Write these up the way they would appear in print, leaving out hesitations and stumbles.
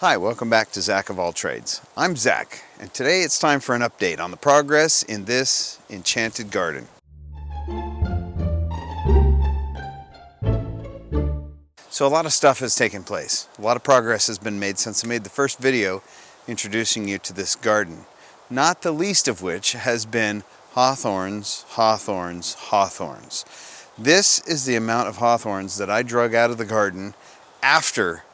Hi, welcome back to Zach of All Trades. I'm Zach, and today it's time for an update on the progress in this enchanted garden. So a lot of stuff has taken place. A lot of progress has been made since I made the first video introducing you to this garden. Not the least of which has been hawthorns, hawthorns, hawthorns. This is the amount of hawthorns that I drug out of the garden after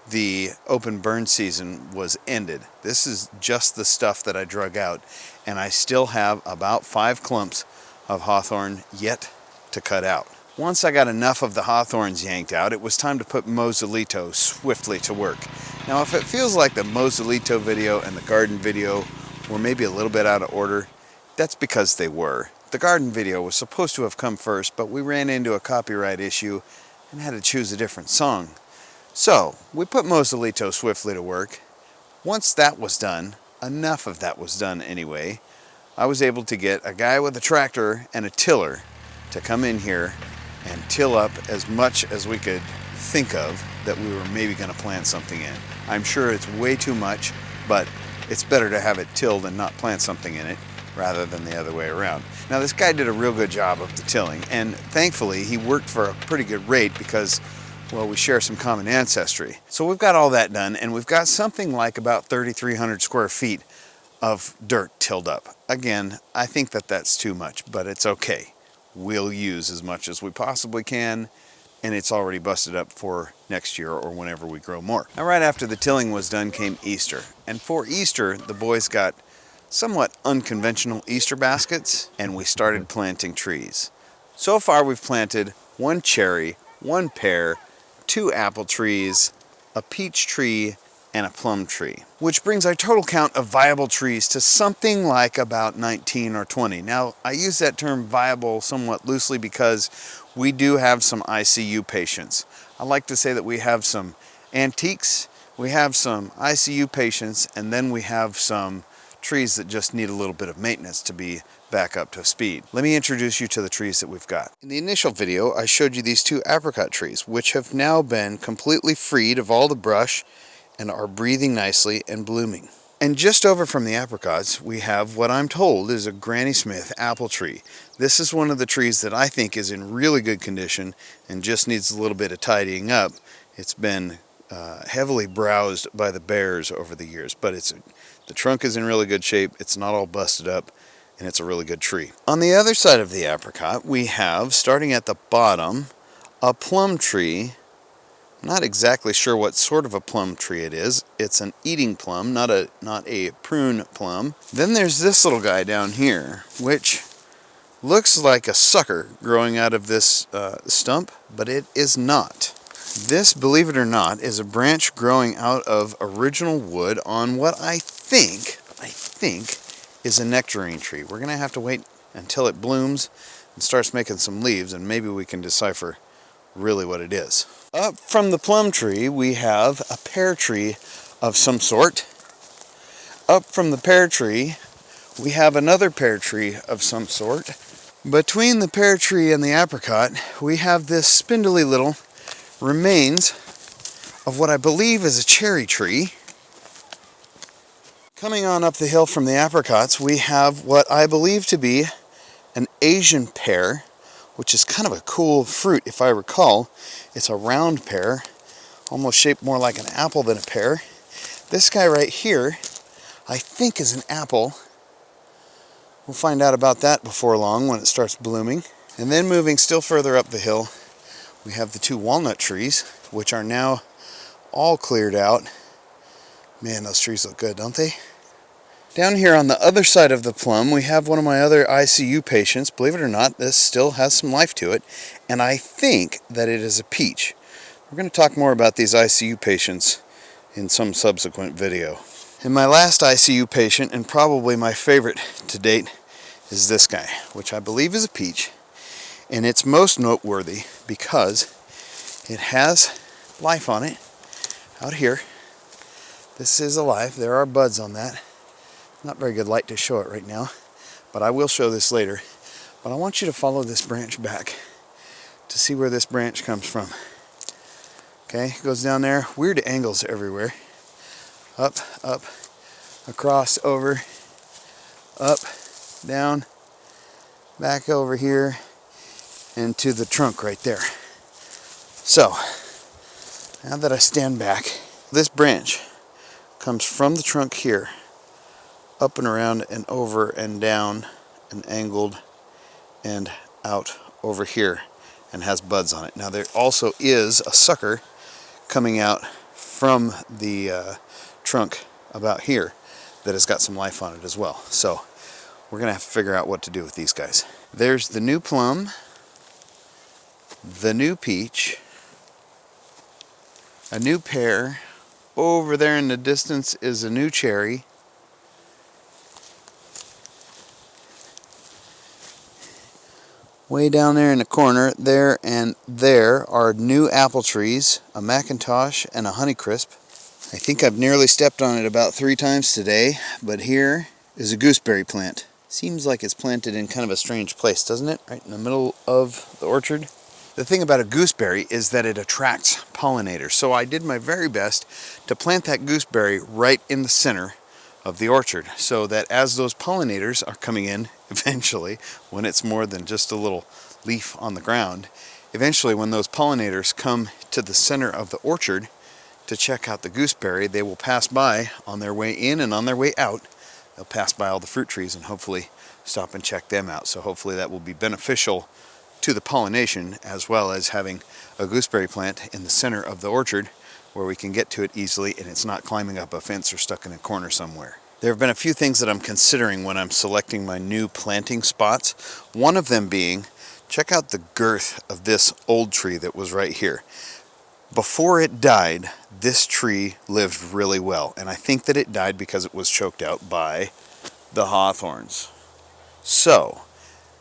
the open burn season was ended. This is just the stuff that I drug out, and I still have about 5 clumps of hawthorn yet to cut out. Once I got enough of the hawthorns yanked out, it was time to put mausolito swiftly to work. Now, if it feels like the mausolito video and the garden video were maybe a little bit out of order, that's because they were. The garden video was supposed to have come first, but we ran into a copyright issue and had to choose a different song. So, we put mausolito swiftly to work. Once that was done, enough of that was done anyway, I was able to get a guy with a tractor and a tiller to come in here and till up as much as we could think of that we were maybe going to plant something in. I'm sure it's way too much, but it's better to have it tilled and not plant something in it rather than the other way around. Now, this guy did a real good job of the tilling, and thankfully he worked for a pretty good rate because, well, we share some common ancestry. So we've got all that done, and we've got something like about 3,300 square feet of dirt tilled up. Again, I think that that's too much, but it's okay. We'll use as much as we possibly can, and it's already busted up for next year or whenever we grow more. Now, right after the tilling was done came Easter, and for Easter, the boys got somewhat unconventional Easter baskets, and we started planting trees. So far, we've planted 1 cherry, 1 pear, 2 apple trees, a peach tree, and a plum tree, which brings our total count of viable trees to something like about 19 or 20. Now, I use that term viable somewhat loosely because we do have some ICU patients. I like to say that we have some antiques, we have some ICU patients, and then we have some trees that just need a little bit of maintenance to be back up to speed. Let me introduce you to the trees that we've got. In the initial video, I showed you these 2 apricot trees, which have now been completely freed of all the brush and are breathing nicely and blooming. And just over from the apricots, we have what I'm told is a Granny Smith apple tree. This is one of the trees that I think is in really good condition and just needs a little bit of tidying up. It's been heavily browsed by the bears over the years, but the trunk is in really good shape, it's not all busted up, and it's a really good tree. On the other side of the apricot, we have, starting at the bottom, a plum tree. I'm not exactly sure what sort of a plum tree it is. It's an eating plum, not a prune plum. Then there's this little guy down here, which looks like a sucker growing out of this stump, but it is not. This, believe it or not, is a branch growing out of original wood on what I think is a nectarine tree. We're going to have to wait until it blooms and starts making some leaves, and maybe we can decipher really what it is. Up from the plum tree, we have a pear tree of some sort. Up from the pear tree, we have another pear tree of some sort. Between the pear tree and the apricot, we have this spindly little remains of what I believe is a cherry tree. Coming on up the hill from the apricots, we have what I believe to be an Asian pear, which is kind of a cool fruit if I recall. It's a round pear, almost shaped more like an apple than a pear. This guy right here, I think is an apple. We'll find out about that before long when it starts blooming. And then moving still further up the hill, we have the 2 walnut trees, which are now all cleared out. Man, those trees look good, don't they? Down here on the other side of the plum, we have one of my other ICU patients. Believe it or not, this still has some life to it, and I think that it is a peach. We're going to talk more about these ICU patients in some subsequent video. And my last ICU patient, and probably my favorite to date, is this guy, which I believe is a peach. And it's most noteworthy because it has life on it out here. This is alive. There are buds on that. Not very good light to show it right now, but I will show this later. But I want you to follow this branch back to see where this branch comes from. Okay, it goes down there. Weird angles everywhere. Up, up, across, over, up, down, back over here, and to the trunk right there. So, now that I stand back, this branch comes from the trunk here, up and around and over and down and angled and out over here, and has buds on it. Now there also is a sucker coming out from the trunk about here that has got some life on it as well. So we're gonna have to figure out what to do with these guys. There's the new plum, the new peach, a new pear. Over there in the distance is a new cherry. Way down there in the corner, there and there are new apple trees, a Macintosh and a Honeycrisp. I think I've nearly stepped on it about 3 times today, but here is a gooseberry plant. Seems like it's planted in kind of a strange place, doesn't it? Right in the middle of the orchard. The thing about a gooseberry is that it attracts pollinators. So I did my very best to plant that gooseberry right in the center of the orchard, so that as those pollinators are coming in, eventually, when it's more than just a little leaf on the ground, eventually when those pollinators come to the center of the orchard to check out the gooseberry, they will pass by on their way in and on their way out. They'll pass by all the fruit trees and hopefully stop and check them out. So hopefully that will be beneficial to the pollination, as well as having a gooseberry plant in the center of the orchard where we can get to it easily and it's not climbing up a fence or stuck in a corner somewhere. There have been a few things that I'm considering when I'm selecting my new planting spots. One of them being, check out the girth of this old tree that was right here. Before it died, this tree lived really well, and I think that it died because it was choked out by the hawthorns. So,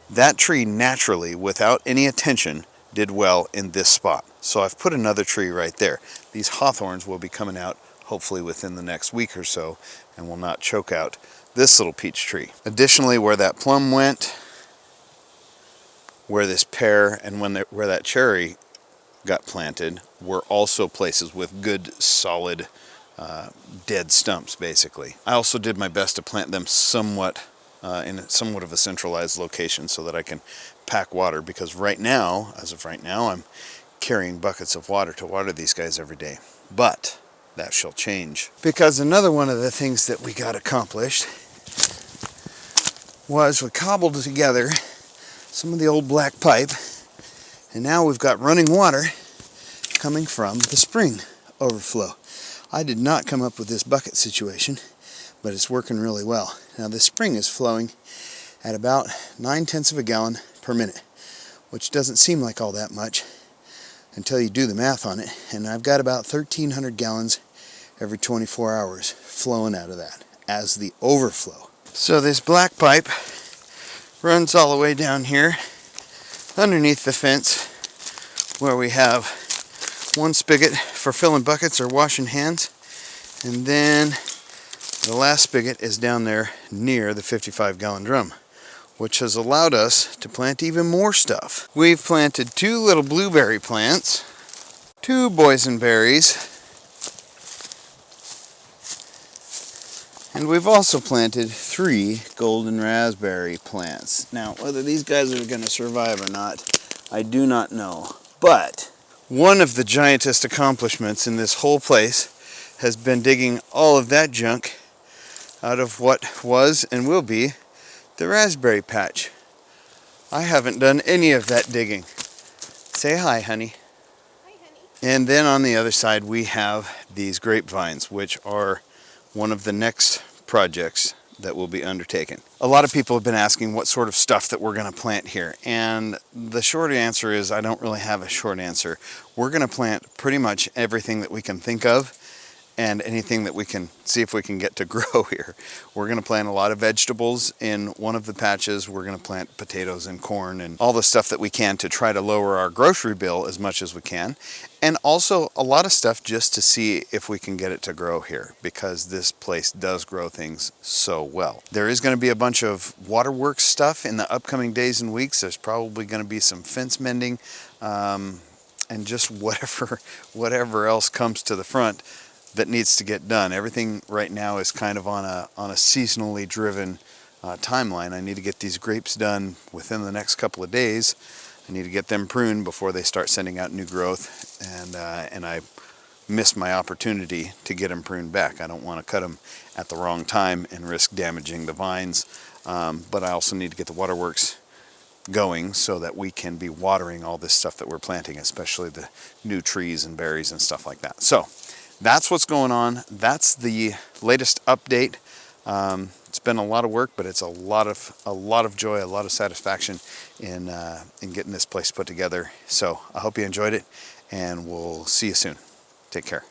that tree naturally, without any attention, did well in this spot. So I've put another tree right there. These hawthorns will be coming out hopefully within the next week or so and will not choke out this little peach tree. Additionally, where that plum went, where this pear, and where that cherry got planted were also places with good solid dead stumps, basically. I also did my best to plant them somewhat in somewhat of a centralized location so that I can pack water, because right now, as of right now, I'm carrying buckets of water to water these guys every day. But that shall change, because another one of the things that we got accomplished was we cobbled together some of the old black pipe, and now we've got running water coming from the spring overflow. I did not come up with this bucket situation, but it's working really well. Now this spring is flowing at about 9/10 of a gallon per minute, which doesn't seem like all that much until you do the math on it, and I've got about 1,300 gallons every 24 hours flowing out of that as the overflow. So this black pipe runs all the way down here underneath the fence, where we have one spigot for filling buckets or washing hands, and then the last spigot is down there near the 55-gallon drum, which has allowed us to plant even more stuff. We've planted 2 little blueberry plants, 2 boysenberries, and we've also planted 3 golden raspberry plants. Now, whether these guys are going to survive or not, I do not know. But one of the giantest accomplishments in this whole place has been digging all of that junk out of what was and will be the raspberry patch. I haven't done any of that digging. Say hi, honey. Hi, honey. And then on the other side we have these grapevines, which are one of the next projects that will be undertaken. A lot of people have been asking what sort of stuff that we're going to plant here, and the short answer is I don't really have a short answer. We're going to plant pretty much everything that we can think of and anything that we can see if we can get to grow here. We're going to plant a lot of vegetables in one of the patches. We're going to plant potatoes and corn and all the stuff that we can to try to lower our grocery bill as much as we can. And also a lot of stuff just to see if we can get it to grow here, because this place does grow things so well. There is going to be a bunch of waterworks stuff in the upcoming days and weeks. There's probably going to be some fence mending and just whatever else comes to the front. that needs to get done. Everything right now is kind of on a seasonally driven timeline. I need to get these grapes done within the next couple of days. I need to get them pruned before they start sending out new growth, and I miss my opportunity to get them pruned back. I don't want to cut them at the wrong time and risk damaging the vines, but I also need to get the waterworks going so that we can be watering all this stuff that we're planting, especially the new trees and berries and stuff like that. So that's what's going on. That's the latest update. It's been a lot of work, but it's a lot of joy, a lot of satisfaction in getting this place put together. So I hope you enjoyed it, and we'll see you soon. Take care.